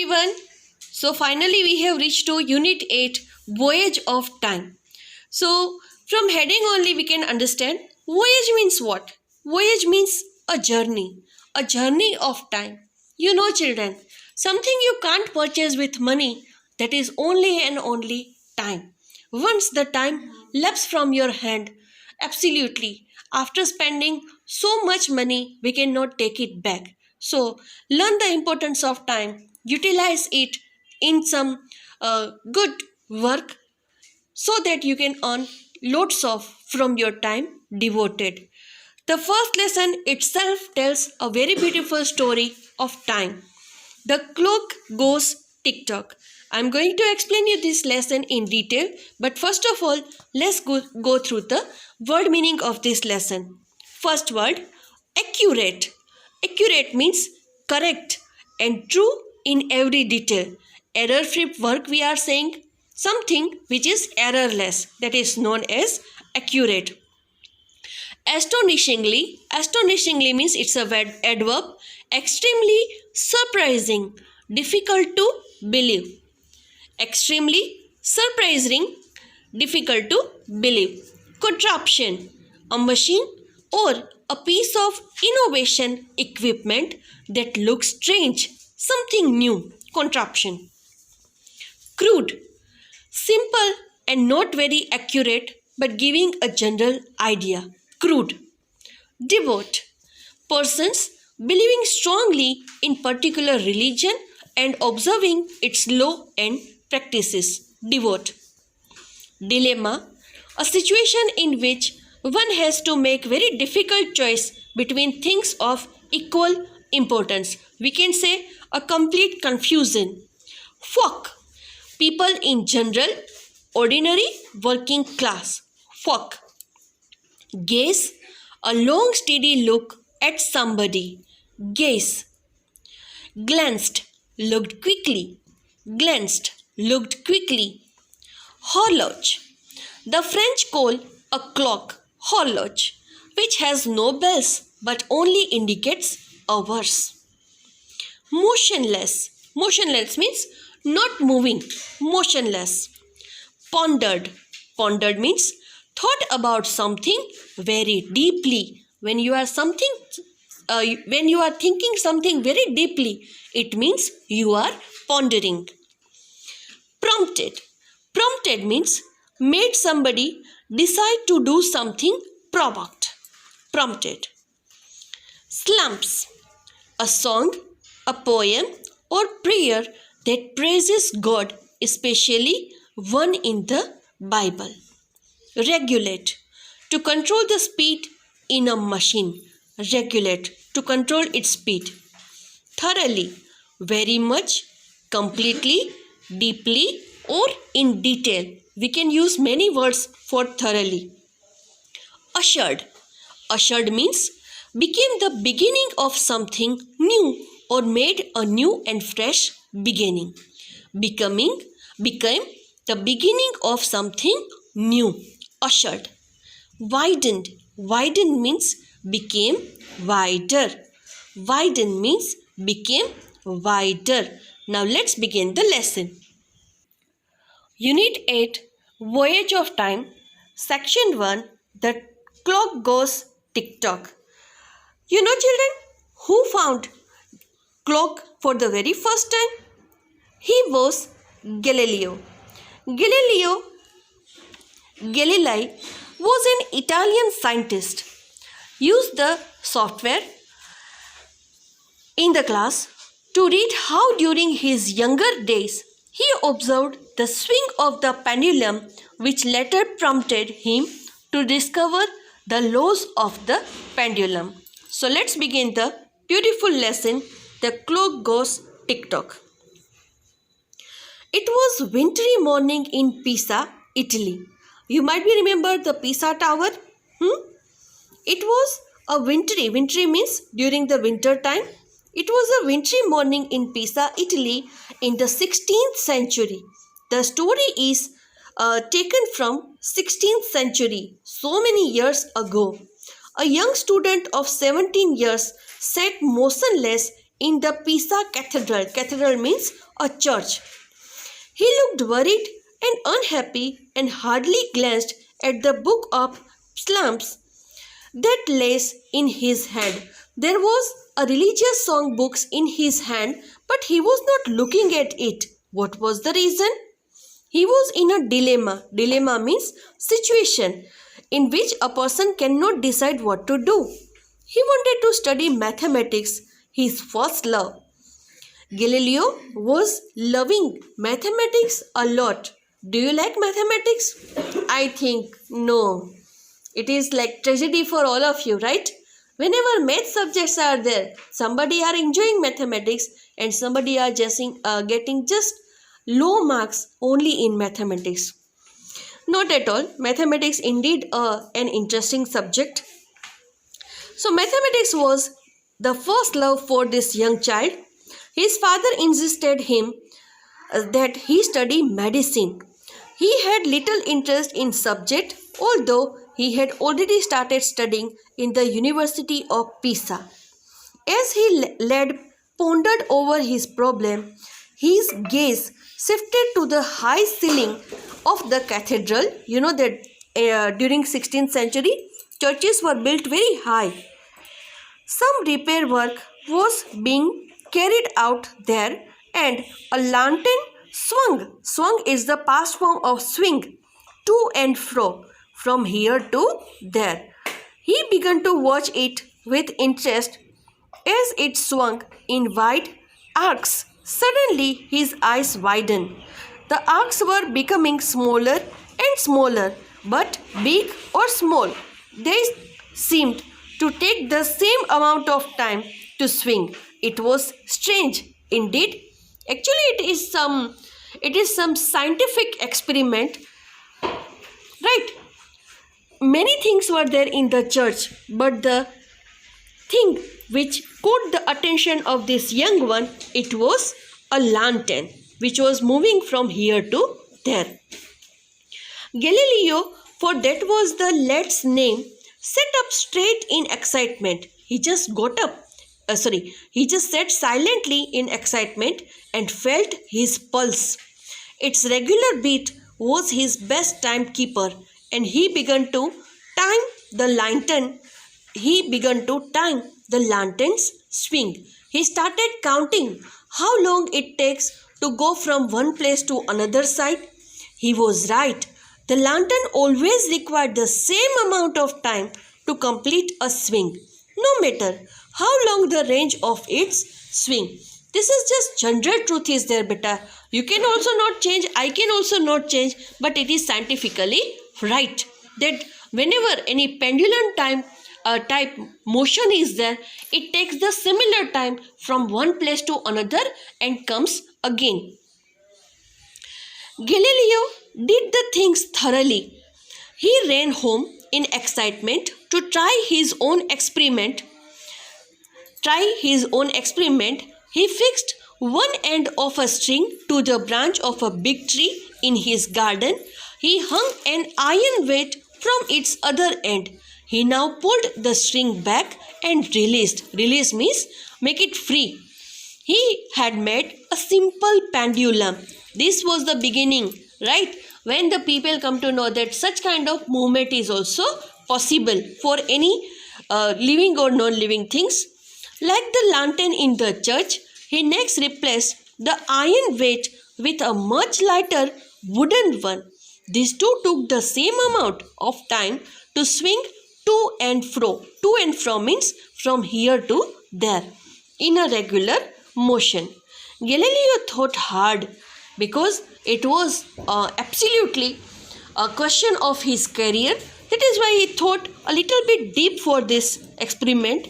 everyone. So finally we have reached to Unit 8 Voyage of Time. So from heading only we can understand voyage means what? Voyage means a journey of time. You know children, something you can't purchase with money, that is only and only time. Once the time leaps from your hand, absolutely, after spending so much money, we cannot take it back. So, learn the importance of time, utilize it in some good work so that you can earn loads of from your time devoted. The first lesson itself tells a very beautiful story of time. The clock goes tick tock. I'm going to explain you this lesson in detail, but first of all, let's go through the word meaning of this lesson. First word, accurate. Accurate means correct and true in every detail. Error free work, we are saying something which is errorless, that is known as accurate. Astonishingly means it's a adverb. Extremely surprising, difficult to believe. Extremely surprising, difficult to believe. Contraption, a machine or a piece of innovation equipment that looks strange, something new. Contraption. Crude, simple and not very accurate but giving a general idea. Crude. Devote, persons believing strongly in particular religion and observing its law and practices. Devote. Dilemma, a situation in which one has to make very difficult choice between things of equal importance. We can say a complete confusion. Folk, people in general, ordinary working class. Folk. Gaze, a long steady look at somebody. Gaze. Glanced, looked quickly. Glanced, looked quickly. Horloge. The French call a clock horloge, which has no bells but only indicates hours. Motionless. Motionless means not moving. Motionless. Pondered. Pondered means thought about something very deeply. When you are thinking something very deeply, it means you are pondering. Prompted. Prompted means made somebody decide to do something provoked. Prompted. Slumps. A song, a poem or prayer that praises God, especially one in the Bible. Regulate, to control the speed in a machine. Regulate, to control its speed. Thoroughly, very much, completely, deeply or in detail. We can use many words for thoroughly. Assured. Assured means became the beginning of something new or made a new and fresh beginning. Became the beginning of something new. Ushered. Widened. Widened means became wider. Widen means became wider. Now let's begin the lesson. Unit 8 Voyage of Time. Section 1 The clock goes tick tock. You know children, who found clock for the very first time? He was Galileo. Galilei was an Italian scientist. Used the software in the class to read how during his younger days he observed the swing of the pendulum, which later prompted him to discover the laws of the pendulum. So let's begin the beautiful lesson. The clock goes tick tock. It was wintry morning in Pisa, Italy. You might be remember the Pisa Tower. It was a wintry means during the winter time. It was a wintry morning in Pisa, Italy in the 16th century. The story is taken from 16th century, so many years ago. A young student of 17 years sat motionless in the Pisa Cathedral. Cathedral means a church. He looked worried and unhappy and hardly glanced at the book of Psalms that lays in his hand. There was a religious song book in his hand, but he was not looking at it. What was the reason? He was in a dilemma. Dilemma means situation in which a person cannot decide what to do. He wanted to study mathematics, his first love. Galileo was loving mathematics a lot. Do you like mathematics? I think no. It is like tragedy for all of you, right? Whenever math subjects are there, somebody are enjoying mathematics and somebody are getting just low marks only in mathematics. Not at all. Mathematics indeed an interesting subject. So mathematics was the first love for this young child. His father insisted him that he study medicine. He had little interest in subject, although he had already started studying in the University of Pisa. As he pondered over his problem, his gaze shifted to the high ceiling of the cathedral. You know that during 16th century, churches were built very high. Some repair work was being carried out there and a lantern swung. Swung is the past form of swing, to and fro, from here to there. He began to watch it with interest as it swung in wide arcs. Suddenly his eyes widened. The arcs were becoming smaller and smaller, but big or small, they seemed to take the same amount of time to swing. It was strange indeed. Actually, it is some scientific experiment, right? Many things were there in the church, but the thing which caught the attention of this young one, it was a lantern which was moving from here to there. Galileo, for that was the lad's name, sat up straight in excitement. He just sat silently in excitement and felt his pulse. Its regular beat was his best timekeeper, and he began to time the lantern's swing. He started counting how long it takes to go from one place to another side. He was right. The lantern always required the same amount of time to complete a swing, no matter how long the range of its swing. This is just general truth is there, beta. You can also not change, I can also not change, but it is scientifically right that whenever any pendulum type motion is there, it takes the similar time from one place to another and comes again. Galileo did the things thoroughly. He ran home in excitement to try his own experiment. He fixed one end of a string to the branch of a big tree in his garden. He hung an iron weight from its other end. He now pulled the string back and released. Release means make it free. He had made a simple pendulum. This was the beginning, right? When the people come to know that such kind of movement is also possible for any living or non-living things. Like the lantern in the church, he next replaced the iron weight with a much lighter wooden one. These two took the same amount of time to swing to and fro. To and fro means from here to there in a regular motion. Galileo thought hard because it was absolutely a question of his career. That is why he thought a little bit deep for this experiment.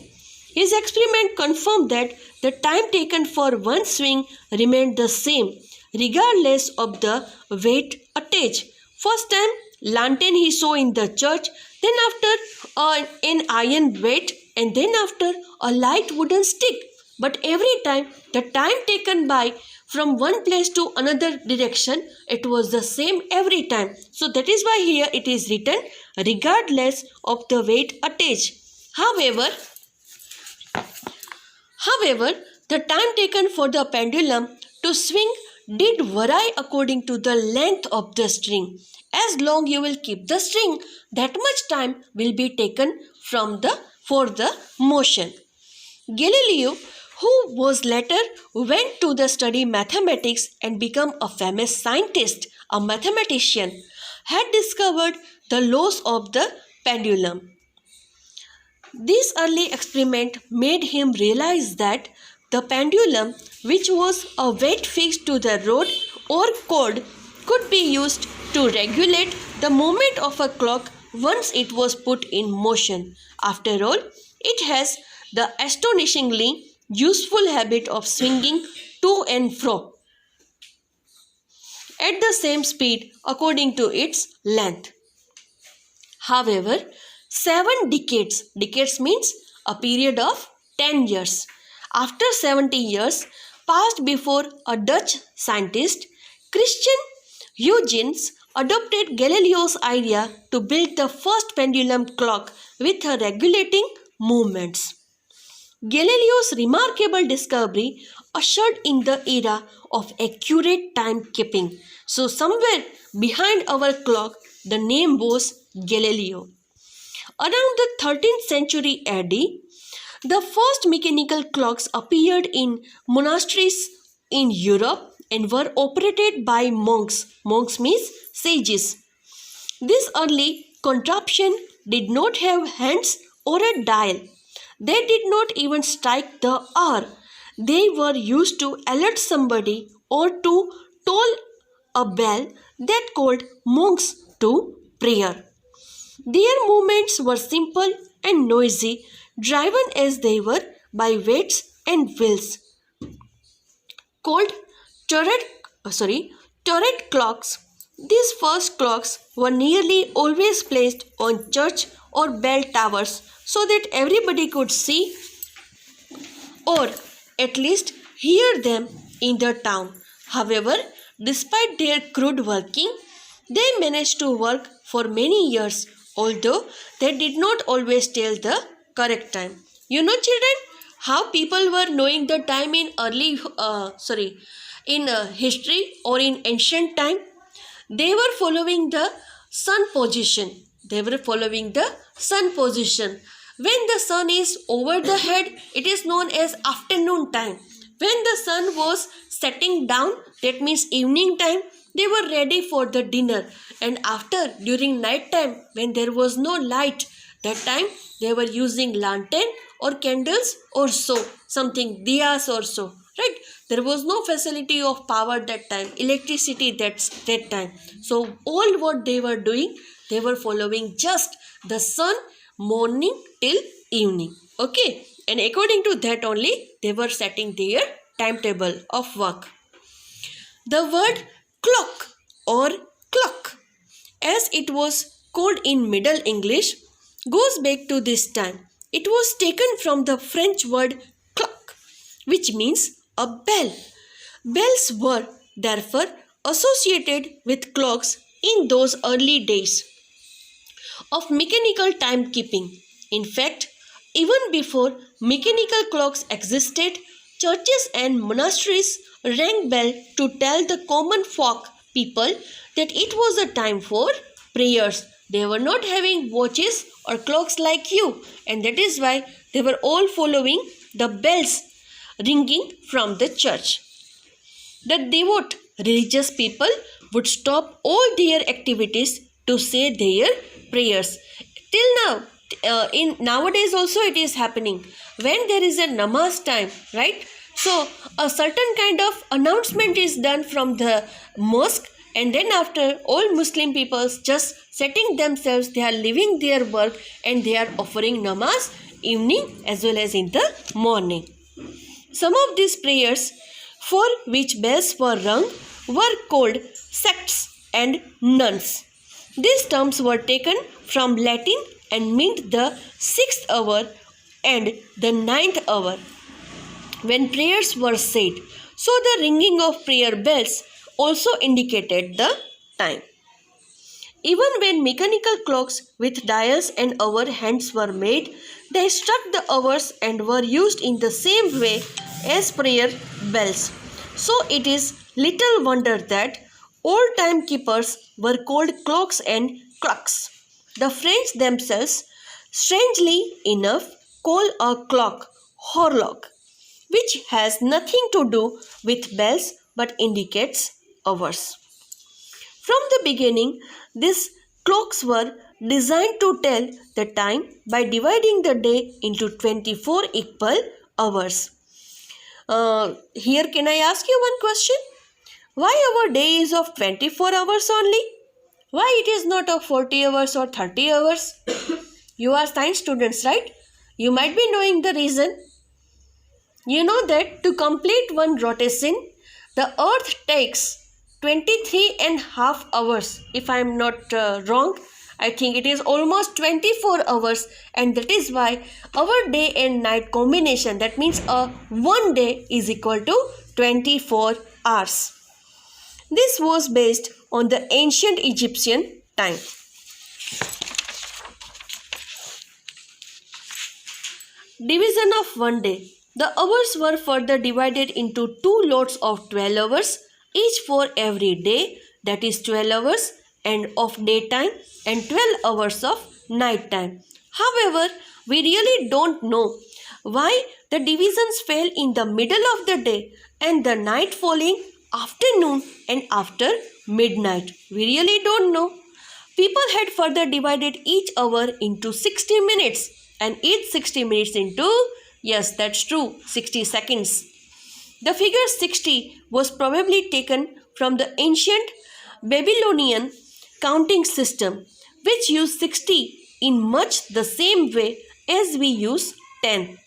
His experiment confirmed that the time taken for one swing remained the same regardless of the weight attached. First time lantern he saw in the church, then after an iron weight, and then after a light wooden stick. But every time the time taken by from one place to another direction, it was the same every time. So that is why here it is written regardless of the weight attached. However, The time taken for the pendulum to swing did vary according to the length of the string. As long you will keep the string, that much time will be taken for the motion. Galileo, who was later went to the study mathematics and become a famous scientist, a mathematician, had discovered the laws of the pendulum. This early experiment made him realize that the pendulum, which was a weight fixed to the rod or cord, could be used to regulate the movement of a clock once it was put in motion. After all, it has the astonishingly useful habit of swinging to and fro at the same speed according to its length. However, 7 decades means a period of 10 years. After 70 years passed before a Dutch scientist, Christian Huygens adopted Galileo's idea to build the first pendulum clock with a regulating movements. Galileo's remarkable discovery ushered in the era of accurate timekeeping. So somewhere behind our clock, the name was Galileo. Around the 13th century AD, the first mechanical clocks appeared in monasteries in Europe and were operated by monks. Monks means sages. This early contraption did not have hands or a dial. They did not even strike the hour. They were used to alert somebody or to toll a bell that called monks to prayer. Their movements were simple and noisy, driven as they were by weights and wheels. Called turret clocks, these first clocks were nearly always placed on church or bell towers so that everybody could see or at least hear them in the town. However, despite their crude working, they managed to work for many years, although they did not always tell the correct time. You know, children, how people were knowing the time in history or in ancient time? They were following the sun position. When the sun is over the head, it is known as afternoon time. When the sun was setting down, that means evening time, they were ready for the dinner. And after, during night time, when there was no light, that time they were using lantern or candles or so, something diyas or so, right? There was no facility of power that time, electricity that time. So all what they were doing, they were following just the sun morning till evening. Okay, and according to that only they were setting their timetable of work. The word clock or clock, as it was called in Middle English, goes back to this time. It was taken from the French word clock, which means a bell. Bells were therefore associated with clocks in those early days of mechanical timekeeping. In fact, even before mechanical clocks existed, churches and monasteries rang bell to tell the common folk people that it was a time for prayers. They were not having watches or clocks like you, and that is why they were all following the bells ringing from the church. The devout religious people would stop all their activities to say their prayers. Till now, in nowadays also it is happening. When there is a namaz time, right? So a certain kind of announcement is done from the mosque, and then after all Muslim peoples just setting themselves, they are leaving their work and they are offering namaz evening as well as in the morning. Some of these prayers for which bells were rung were called sects and nuns. These terms were taken from Latin and meant the 6th hour and the 9th hour when prayers were said. So the ringing of prayer bells also indicated the time. Even when mechanical clocks with dials and hour hands were made, they struck the hours and were used in the same way as prayer bells. So it is little wonder that old timekeepers were called clocks and clocks. The French themselves, strangely enough, call a clock horloge, which has nothing to do with bells but indicates hours. From the beginning, these clocks were designed to tell the time by dividing the day into 24 equal hours. Here, can I ask you one question? Why our day is of 24 hours only? Why it is not of 40 hours or 30 hours? You are science students, right? You might be knowing the reason. You know that to complete one rotation, the earth takes 23 and half hours. If I am not wrong, I think it is almost 24 hours, and that is why our day and night combination, that means a one day is equal to 24 hours. This was based on the ancient Egyptian time. Division of one day. The hours were further divided into two lots of 12 hours, each for every day, that is 12 hours and of daytime and 12 hours of night time. However, we really don't know why the divisions fell in the middle of the day and the night falling after noon and after midnight. We really don't know. People had further divided each hour into 60 minutes and each 60 minutes into, yes, that's true, 60 seconds. The figure 60 was probably taken from the ancient Babylonian counting system, which used 60 in much the same way as we use 10.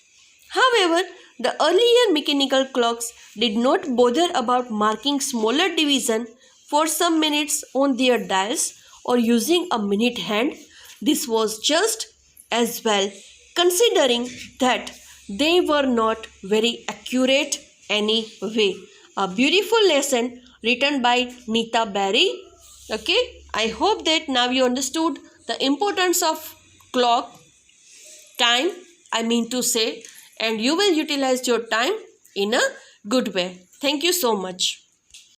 However, the earlier mechanical clocks did not bother about marking smaller division for some minutes on their dials or using a minute hand. This was just as well, considering that they were not very accurate anyway. A beautiful lesson written by Nita Barry. Okay, I hope that now you understood the importance of clock, time, I mean to say, and you will utilize your time in a good way. Thank you so much.